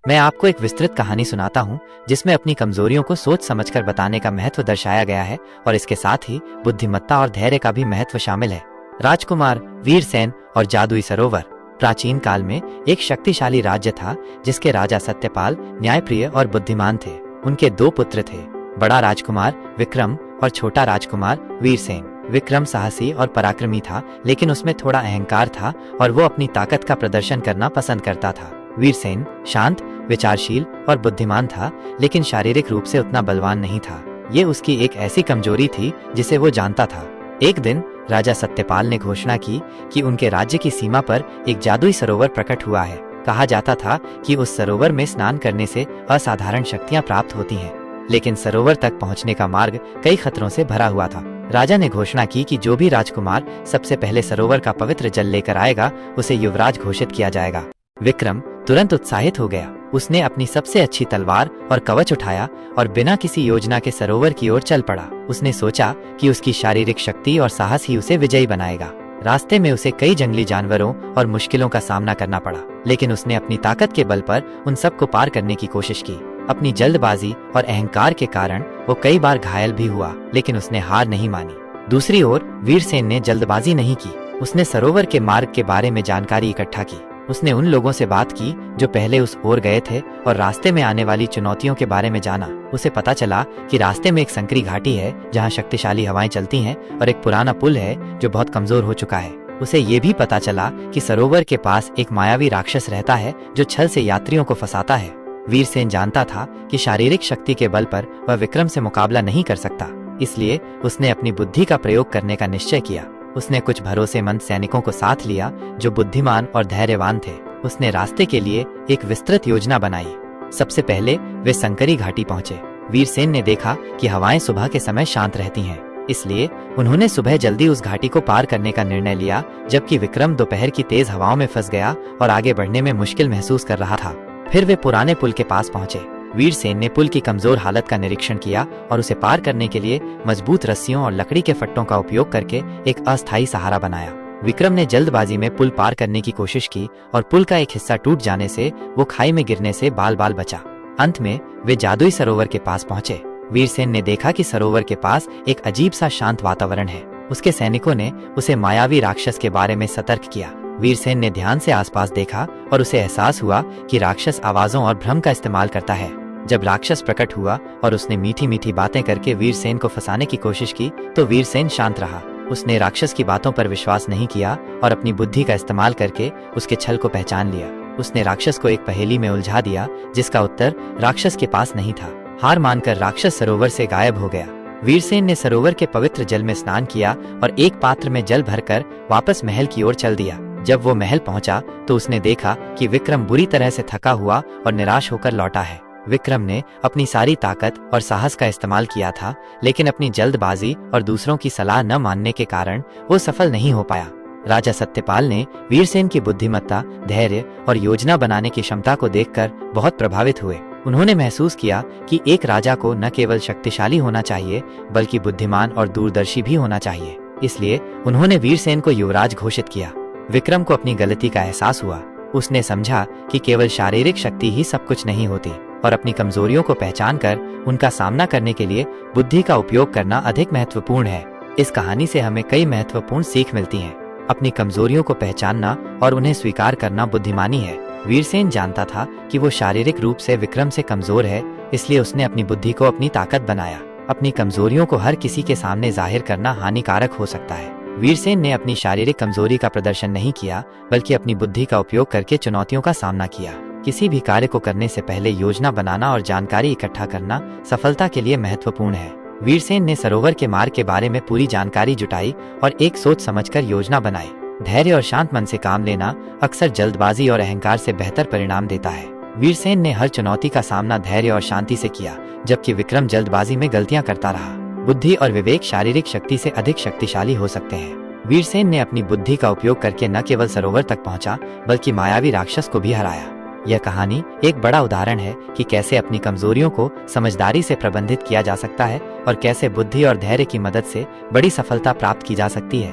मैं आपको एक विस्तृत कहानी सुनाता हूँ जिसमें अपनी कमजोरियों को सोच समझकर बताने का महत्व दर्शाया गया है और इसके साथ ही बुद्धिमत्ता और धैर्य का भी महत्व शामिल है। राजकुमार, वीरसेन और जादुई सरोवर। प्राचीन काल में एक शक्तिशाली राज्य था जिसके राजा सत्यपाल न्यायप्रिय और बुद्धिमान थे। उनके दो पुत्र थे, बड़ा राजकुमार विक्रम और छोटा राजकुमार वीरसेन। विक्रम साहसी और पराक्रमी था, लेकिन उसमें थोड़ा अहंकार था और वो अपनी ताकत का प्रदर्शन करना पसंद करता था। वीरसेन शांत, विचारशील और बुद्धिमान था, लेकिन शारीरिक रूप से उतना बलवान नहीं था। ये उसकी एक ऐसी कमजोरी थी जिसे वो जानता था। एक दिन राजा सत्यपाल ने घोषणा की कि उनके राज्य की सीमा पर एक जादुई सरोवर प्रकट हुआ है। कहा जाता था कि उस सरोवर में स्नान करने से असाधारण शक्तियां प्राप्त होती हैं, लेकिन सरोवर तक पहुंचने का मार्ग कई खतरों से भरा हुआ था। राजा ने घोषणा की कि जो भी राजकुमार सबसे पहले सरोवर का पवित्र जल लेकर आएगा उसे युवराज घोषित किया जाएगा। विक्रम तुरंत उत्साहित हो गया। उसने अपनी सबसे अच्छी तलवार और कवच उठाया और बिना किसी योजना के सरोवर की ओर चल पड़ा। उसने सोचा कि उसकी शारीरिक शक्ति और साहस ही उसे विजयी बनाएगा। रास्ते में उसे कई जंगली जानवरों और मुश्किलों का सामना करना पड़ा, लेकिन उसने अपनी ताकत के बल पर उन सबको पार करने की कोशिश की। अपनी जल्दबाजी और अहंकार के कारण वो कई बार घायल भी हुआ, लेकिन उसने हार नहीं मानी। दूसरी ओर वीरसेन ने जल्दबाजी नहीं की। उसने सरोवर के मार्ग के बारे में जानकारी इकट्ठा की। उसने उन लोगों से बात की जो पहले उस ओर गए थे और रास्ते में आने वाली चुनौतियों के बारे में जाना। उसे पता चला कि रास्ते में एक संकरी घाटी है जहां शक्तिशाली हवाएं चलती हैं और एक पुराना पुल है जो बहुत कमजोर हो चुका है। उसे ये भी पता चला कि सरोवर के पास एक मायावी राक्षस रहता है जो छल से यात्रियों को फंसाता है। वीरसेन जानता था कि शारीरिक शक्ति के बल पर वह विक्रम से मुकाबला नहीं कर सकता, इसलिए उसने अपनी बुद्धि का प्रयोग करने का निश्चय किया। उसने कुछ भरोसेमंद सैनिकों को साथ लिया जो बुद्धिमान और धैर्यवान थे। उसने रास्ते के लिए एक विस्तृत योजना बनाई। सबसे पहले वे संकरी घाटी पहुंचे। वीरसेन ने देखा कि हवाएं सुबह के समय शांत रहती हैं, इसलिए उन्होंने सुबह जल्दी उस घाटी को पार करने का निर्णय लिया, जबकि विक्रम दोपहर की तेज हवाओं में फंस गया और आगे बढ़ने में मुश्किल महसूस कर रहा था। फिर वे पुराने पुल के पास पहुंचे। वीरसेन ने पुल की कमजोर हालत का निरीक्षण किया और उसे पार करने के लिए मजबूत रस्सियों और लकड़ी के फट्टों का उपयोग करके एक अस्थायी सहारा बनाया। विक्रम ने जल्दबाजी में पुल पार करने की कोशिश की और पुल का एक हिस्सा टूट जाने से वो खाई में गिरने से बाल बाल बचा। अंत में वे जादुई सरोवर के पास पहुंचे। वीरसेन ने देखा कि सरोवर के पास एक अजीब सा शांत वातावरण है। उसके सैनिकों ने उसे मायावी राक्षस के बारे में सतर्क किया। वीरसेन ने ध्यान से आसपास देखा और उसे एहसास हुआ कि राक्षस आवाजों और भ्रम का इस्तेमाल करता है। जब राक्षस प्रकट हुआ और उसने मीठी मीठी बातें करके वीरसेन को फंसाने की कोशिश की तो वीरसेन शांत रहा। उसने राक्षस की बातों पर विश्वास नहीं किया और अपनी बुद्धि का इस्तेमाल करके उसके छल को पहचान लिया। उसने राक्षस को एक पहेली में उलझा दिया जिसका उत्तर राक्षस के पास नहीं था। हार मानकर राक्षस सरोवर से गायब हो गया। वीरसेन ने सरोवर के पवित्र जल में स्नान किया और एक पात्र में जल भरकर वापस महल की ओर चल दिया। जब वो महल पहुंचा तो उसने देखा कि विक्रम बुरी तरह से थका हुआ और निराश होकर लौटा है। विक्रम ने अपनी सारी ताकत और साहस का इस्तेमाल किया था, लेकिन अपनी जल्दबाजी और दूसरों की सलाह न मानने के कारण वो सफल नहीं हो पाया। राजा सत्यपाल ने वीरसेन की बुद्धिमत्ता, धैर्य और योजना बनाने की क्षमता को देखकर बहुत प्रभावित हुए। उन्होंने महसूस किया कि एक राजा को न केवल शक्तिशाली होना चाहिए बल्कि बुद्धिमान और दूरदर्शी भी होना चाहिए। इसलिए उन्होंने वीरसेन को युवराज घोषित किया। विक्रम को अपनी गलती का एहसास हुआ। उसने समझा कि केवल शारीरिक शक्ति ही सब कुछ नहीं होती और अपनी कमजोरियों को पहचान कर उनका सामना करने के लिए बुद्धि का उपयोग करना अधिक महत्वपूर्ण है। इस कहानी से हमें कई महत्वपूर्ण सीख मिलती हैं। अपनी कमजोरियों को पहचानना और उन्हें स्वीकार करना बुद्धिमानी है। वीरसेन जानता था कि वो शारीरिक रूप से विक्रम से कमजोर है, इसलिए उसने अपनी बुद्धि को अपनी ताकत बनाया। अपनी कमजोरियों को हर किसी के सामने जाहिर करना हानिकारक हो सकता है। वीरसेन ने अपनी शारीरिक कमजोरी का प्रदर्शन नहीं किया, बल्कि अपनी बुद्धि का उपयोग करके चुनौतियों का सामना किया। किसी भी कार्य को करने से पहले योजना बनाना और जानकारी इकट्ठा करना सफलता के लिए महत्वपूर्ण है। वीरसेन ने सरोवर के मार्ग के बारे में पूरी जानकारी जुटाई और एक सोच समझकर योजना बनाई। धैर्य और शांत मन से काम लेना अक्सर जल्दबाजी और अहंकार से बेहतर परिणाम देता है। वीरसेन ने हर चुनौती का सामना धैर्य और शांति से किया, जबकि विक्रम जल्दबाजी में गलतियां करता रहा। बुद्धि और विवेक शारीरिक शक्ति से अधिक शक्तिशाली हो सकते हैं। वीरसेन ने अपनी बुद्धि का उपयोग करके न केवल सरोवर तक पहुंचा बल्कि मायावी राक्षस को भी हराया। यह कहानी एक बड़ा उदाहरण है कि कैसे अपनी कमजोरियों को समझदारी से प्रबंधित किया जा सकता है और कैसे बुद्धि और धैर्य की मदद से बड़ी सफलता प्राप्त की जा सकती है।